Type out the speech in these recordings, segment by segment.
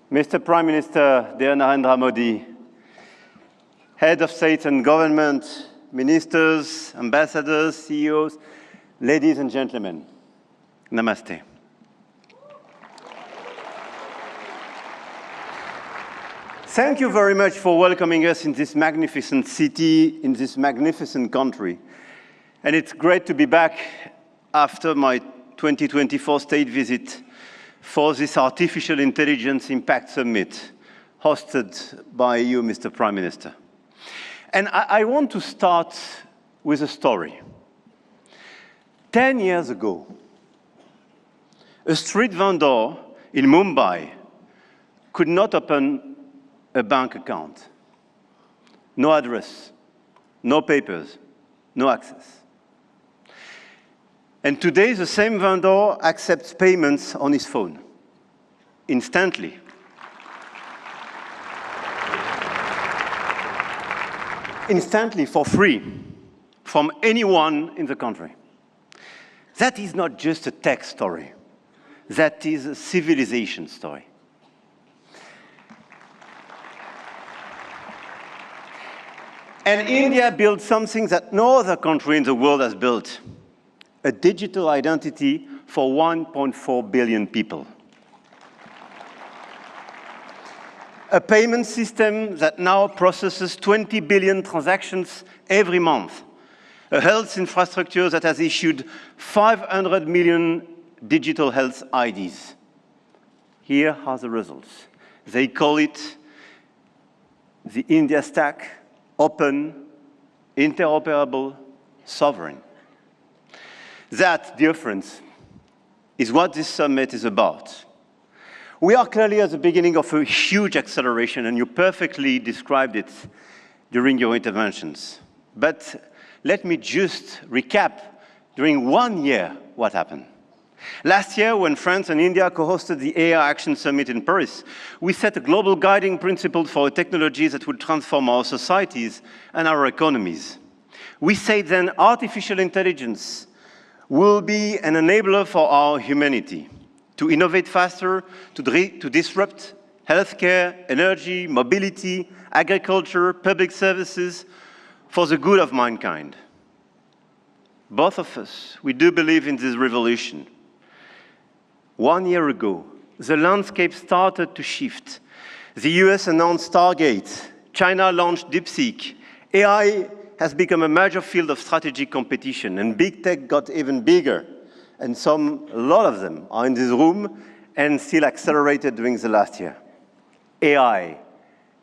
Mr. Prime Minister, dear Narendra Modi, Head of State and Government, Ministers, Ambassadors, CEOs, ladies and gentlemen, namaste. Thank you very much for welcoming us in this magnificent city, in this magnificent country. And it's great to be back after my 2024 state visit for this Artificial Intelligence Impact Summit hosted by you, Mr. Prime Minister. And I want to start with a story. 10 years ago, a street vendor in Mumbai could not open a bank account. No address, no papers, no access. And today, the same vendor accepts payments on his phone, instantly. Instantly, for free, from anyone in the country. That is not just a tech story. That is a civilization story. And India built something that no other country in the world has built. A digital identity for 1.4 billion people. A payment system that now processes 20 billion transactions every month. A health infrastructure that has issued 500 million digital health IDs. Here are the results. They call it the India Stack, open, interoperable, sovereign. That, dear friends, is what this summit is about. We are clearly at the beginning of a huge acceleration, and you perfectly described it during your interventions. But let me just recap during 1 year what happened. Last year, when France and India co-hosted the AI Action Summit in Paris, we set a global guiding principle for technologies that would transform our societies and our economies. We said then artificial intelligence will be an enabler for our humanity to innovate faster, to disrupt healthcare, energy, mobility, agriculture, public services for the good of mankind. Both of us, we do believe in this revolution. 1 year ago, the landscape started to shift. The US announced Stargate, China launched DeepSeek, AI has become a major field of strategic competition, and big tech got even bigger. And a lot of them are in this room and still accelerated during the last year. AI,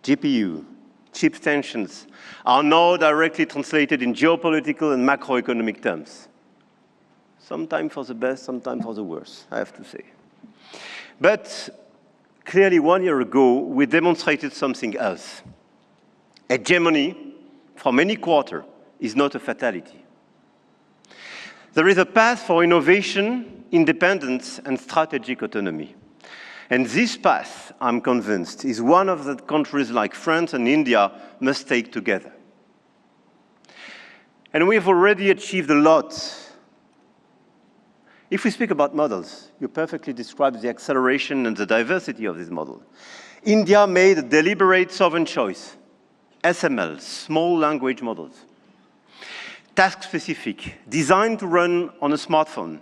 GPU, chip tensions are now directly translated in geopolitical and macroeconomic terms. Sometimes for the best, sometimes for the worst, I have to say. But clearly 1 year ago, we demonstrated something else. Hegemony from any quarter is not a fatality. There is a path for innovation, independence, and strategic autonomy. And this path, I'm convinced, is one of the countries like France and India must take together. And we've already achieved a lot. If we speak about models, you perfectly described the acceleration and the diversity of this model. India made a deliberate sovereign choice. SML, small language models. Task-specific, designed to run on a smartphone.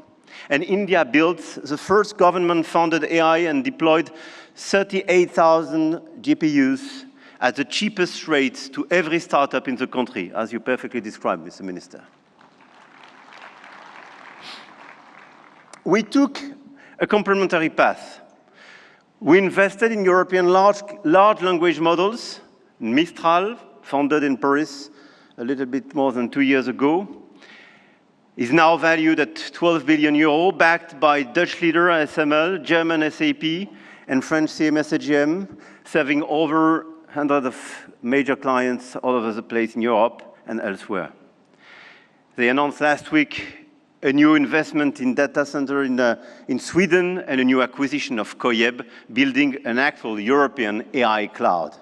And India built the first government-funded AI and deployed 38,000 GPUs at the cheapest rates to every startup in the country, as you perfectly described, Mr. Minister. We took a complementary path. We invested in European large language models, Mistral, founded in Paris a little bit more than 2 years ago, is now valued at 12 billion euro, backed by Dutch leader SML, German SAP, and French CMS AGM, serving over 100 of major clients all over the place in Europe and elsewhere. They announced last week a new investment in data center in Sweden and a new acquisition of Koyeb, building an actual European AI cloud.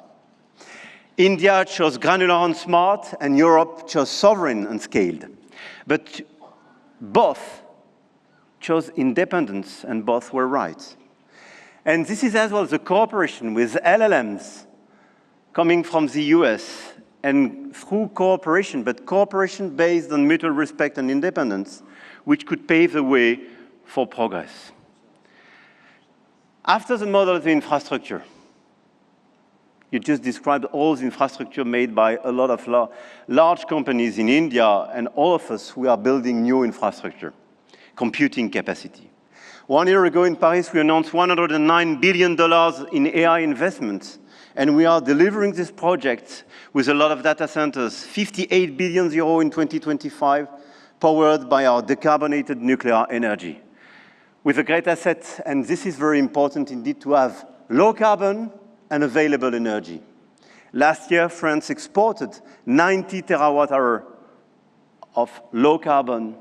India chose granular and smart, and Europe chose sovereign and scaled. But both chose independence, and both were right. And this is as well the cooperation with LLMs coming from the US, and through cooperation, but cooperation based on mutual respect and independence, which could pave the way for progress. After the model of the infrastructure, you just described all the infrastructure made by a lot of large companies in India, and all of us, we are building new infrastructure, computing capacity. 1 year ago in Paris, we announced $109 billion in AI investments, and we are delivering this project with a lot of data centers, 58 billion euro in 2025, powered by our decarbonated nuclear energy. With a great asset, and this is very important indeed, to have low carbon and available energy. Last year, France exported 90 terawatt-hour of low carbon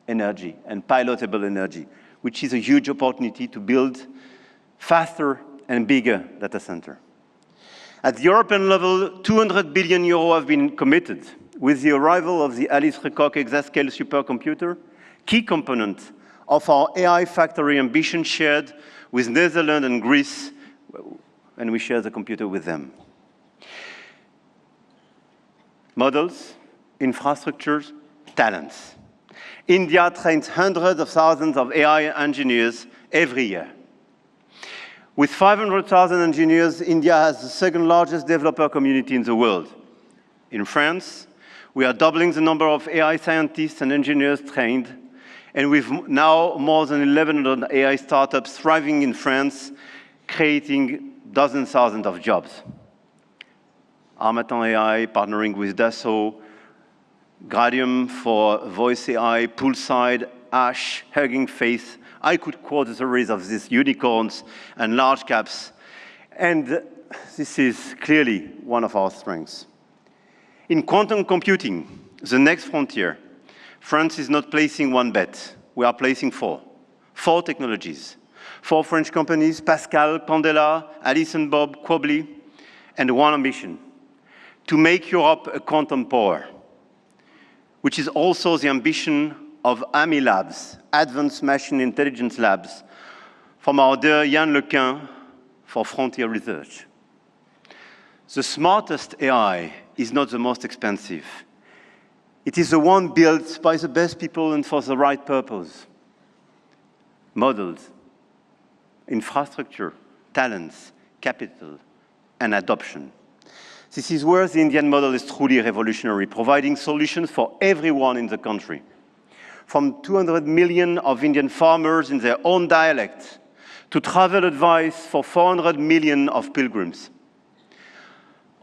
energy and pilotable energy, which is a huge opportunity to build faster and bigger data center. At the European level, 200 billion euro have been committed with the arrival of the Alice Lecoq exascale supercomputer, key component of our AI factory ambition shared with Netherlands and Greece, and we share the computer with them. Models, infrastructures, talents. India trains hundreds of thousands of AI engineers every year. With 500,000 engineers, India has the second largest developer community in the world. In France, we are doubling the number of AI scientists and engineers trained, and we've now more than 1,100 AI startups thriving in France, creating dozens, thousands of jobs. Harmattan AI partnering with Dassault, Gradium for voice AI, Poolside, Ash, Hugging Face. I could quote a series of these unicorns and large caps, and this is clearly one of our strengths. In quantum computing, the next frontier, France is not placing one bet. We are placing four technologies. 4 French companies, Pascal, Candela, Alice and Bob, Quobly, and one ambition, to make Europe a quantum power, which is also the ambition of AMI Labs, Advanced Machine Intelligence Labs, from our dear Yann Lequin for Frontier Research. The smartest AI is not the most expensive. It is the one built by the best people and for the right purpose. Models, infrastructure, talents, capital, and adoption. This is where the Indian model is truly revolutionary, providing solutions for everyone in the country. From 200 million of Indian farmers in their own dialect, to travel advice for 400 million of pilgrims,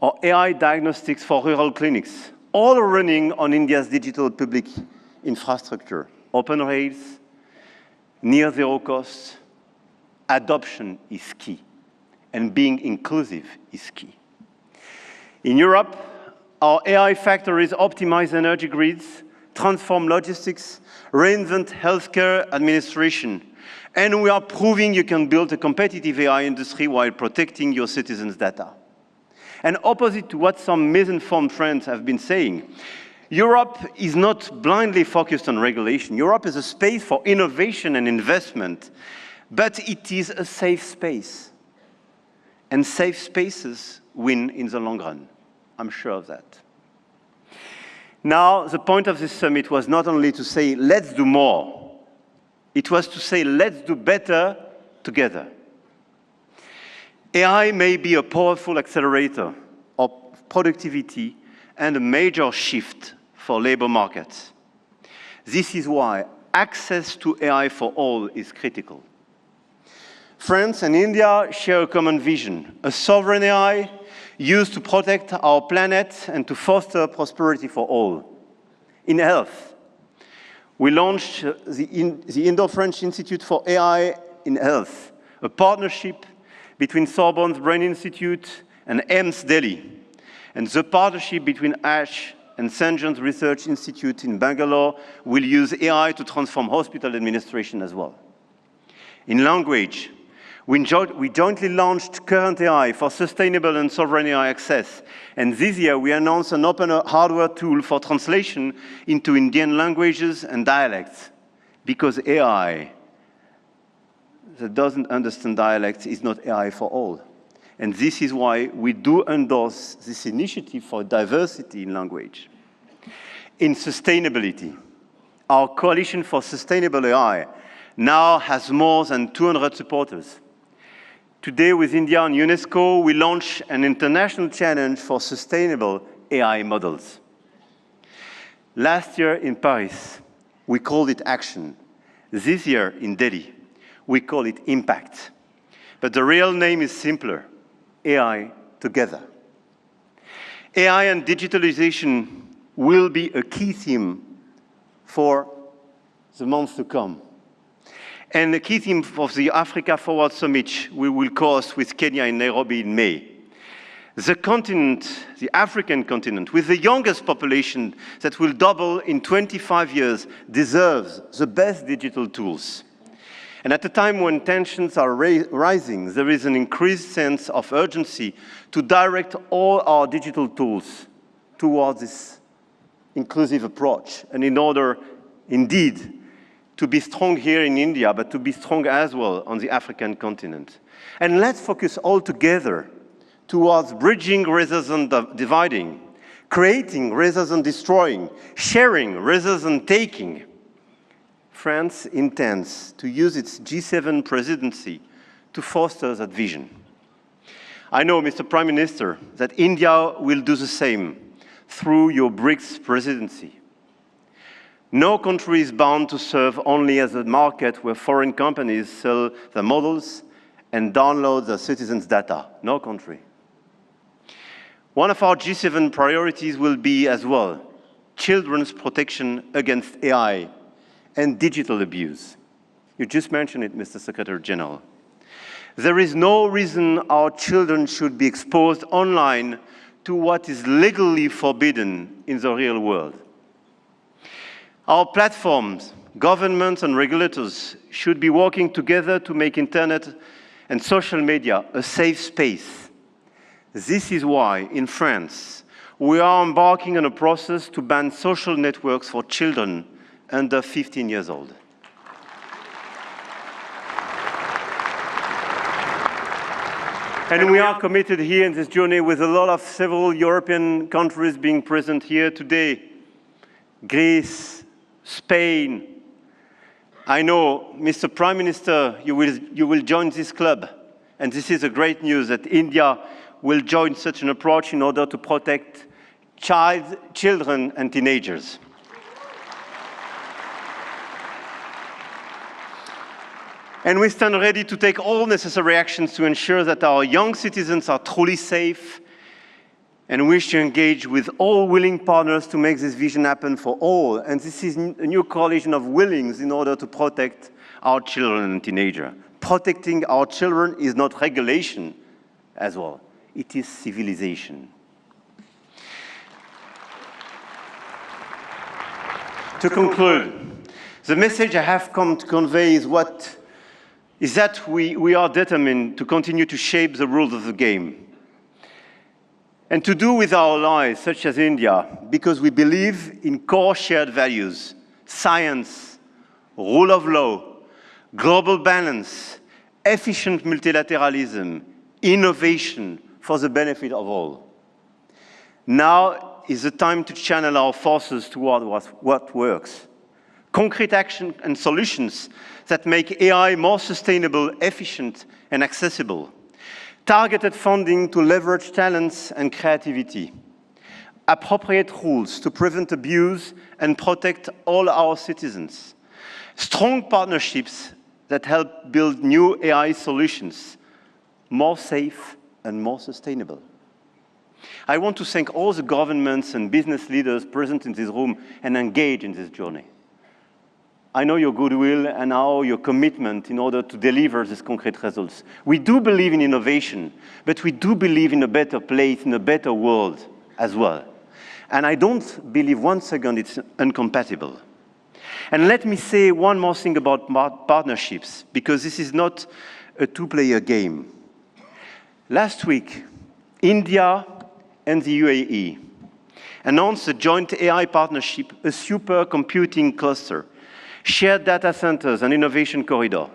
or AI diagnostics for rural clinics, all running on India's digital public infrastructure. Open rails, near zero cost, adoption is key, and being inclusive is key. In Europe, our AI factories optimize energy grids, transform logistics, reinvent healthcare administration, and we are proving you can build a competitive AI industry while protecting your citizens' data. And opposite to what some misinformed friends have been saying, Europe is not blindly focused on regulation. Europe is a space for innovation and investment, but it is a safe space. And safe spaces win in the long run. I'm sure of that. Now, the point of this summit was not only to say, let's do more. It was to say, let's do better together. AI may be a powerful accelerator of productivity and a major shift for labor markets. This is why access to AI for all is critical. France and India share a common vision, a sovereign AI used to protect our planet and to foster prosperity for all. In health, we launched the Indo-French Institute for AI in Health, a partnership between Sorbonne's Brain Institute and AIIMS Delhi, and the partnership between ASH and St. John's Research Institute in Bangalore will use AI to transform hospital administration as well. In language, we jointly launched Current AI for sustainable and sovereign AI access, and this year we announced an open hardware tool for translation into Indian languages and dialects, because AI, that doesn't understand dialects is not AI for all. And this is why we do endorse this initiative for diversity in language. In sustainability, our Coalition for Sustainable AI now has more than 200 supporters. Today, with India and UNESCO, we launch an international challenge for sustainable AI models. Last year in Paris, we called it action. This year in Delhi, we call it impact. But the real name is simpler: AI together. AI and digitalization will be a key theme for the months to come. And the key theme of the Africa Forward Summit we will co-host with Kenya in Nairobi in May. The continent, the African continent, with the youngest population that will double in 25 years, deserves the best digital tools. And at a time when tensions are rising, there is an increased sense of urgency to direct all our digital tools towards this inclusive approach, and in order, indeed, to be strong here in India, but to be strong as well on the African continent. And let's focus all together towards bridging rather than dividing, creating rather than destroying, sharing rather than taking. France intends to use its G7 presidency to foster that vision. I know, Mr. Prime Minister, that India will do the same through your BRICS presidency. No country is bound to serve only as a market where foreign companies sell their models and download their citizens' data. No country. One of our G7 priorities will be as well children's protection against AI and digital abuse. You just mentioned it, Mr. Secretary General. There is no reason our children should be exposed online to what is legally forbidden in the real world. Our platforms, governments and regulators should be working together to make internet and social media a safe space. This is why, in France, we are embarking on a process to ban social networks for children under 15 years old. And we are committed here in this journey with a lot of several European countries being present here today. Greece, Spain. I know, Mr. Prime Minister, you will join this club. And this is a great news that India will join such an approach in order to protect children and teenagers. And we stand ready to take all necessary actions to ensure that our young citizens are truly safe, and wish to engage with all willing partners to make this vision happen for all. And this is a new coalition of willings in order to protect our children and teenagers. Protecting our children is not regulation as well. It is civilization. To conclude, the message I have come to convey is that we are determined to continue to shape the rules of the game. And to do with our allies, such as India, because we believe in core shared values: science, rule of law, global balance, efficient multilateralism, innovation for the benefit of all. Now is the time to channel our forces toward what works. Concrete action and solutions that make AI more sustainable, efficient, and accessible. Targeted funding to leverage talents and creativity. Appropriate rules to prevent abuse and protect all our citizens. Strong partnerships that help build new AI solutions, more safe and more sustainable. I want to thank all the governments and business leaders present in this room and engaged in this journey. I know your goodwill and now your commitment in order to deliver these concrete results. We do believe in innovation, but we do believe in a better place, in a better world as well. And I don't believe one second it's incompatible. And let me say one more thing about partnerships, because this is not a two-player game. Last week, India and the UAE announced a joint AI partnership, a supercomputing cluster, shared data centers and innovation corridor.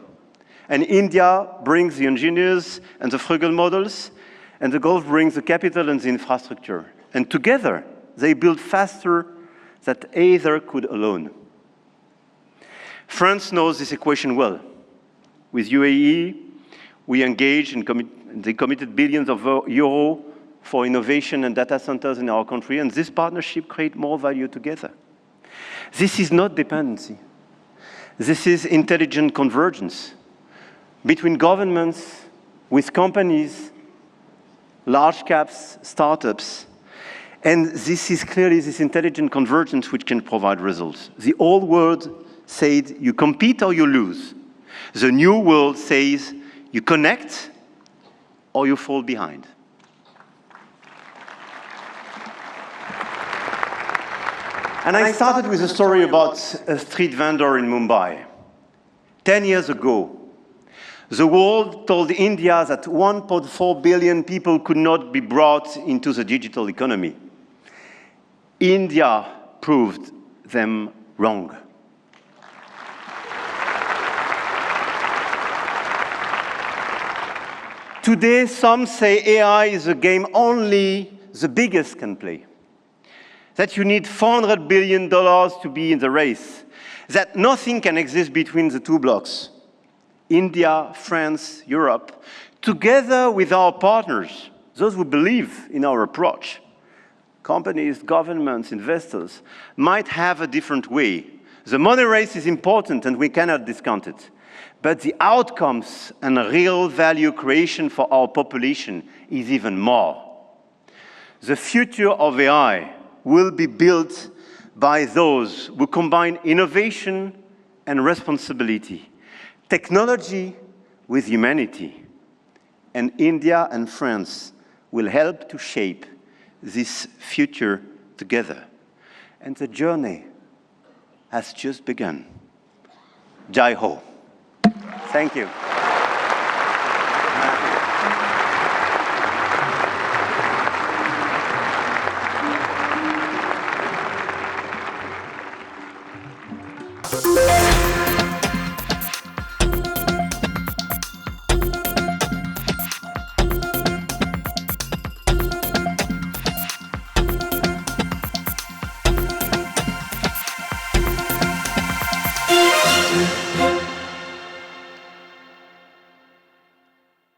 And India brings the engineers and the frugal models, and the Gulf brings the capital and the infrastructure. And together, they build faster than either could alone. France knows this equation well. With UAE, we engaged and they committed billions of euros for innovation and data centers in our country, and this partnership creates more value together. This is not dependency. This is intelligent convergence between governments, with companies, large caps, startups, and this is clearly this intelligent convergence which can provide results. The old world said you compete or you lose. The new world says you connect or you fall behind. And I started with a story about a street vendor in Mumbai. 10 years ago, the world told India that 1.4 billion people could not be brought into the digital economy. India proved them wrong. Today, some say AI is a game only the biggest can play. That you need $400 billion to be in the race. That nothing can exist between the two blocks. India, France, Europe, together with our partners, those who believe in our approach, companies, governments, investors, might have a different way. The money race is important and we cannot discount it. But the outcomes and real value creation for our population is even more. The future of AI will be built by those who combine innovation and responsibility, technology with humanity. And India and France will help to shape this future together. And the journey has just begun. Jai Ho. Thank you.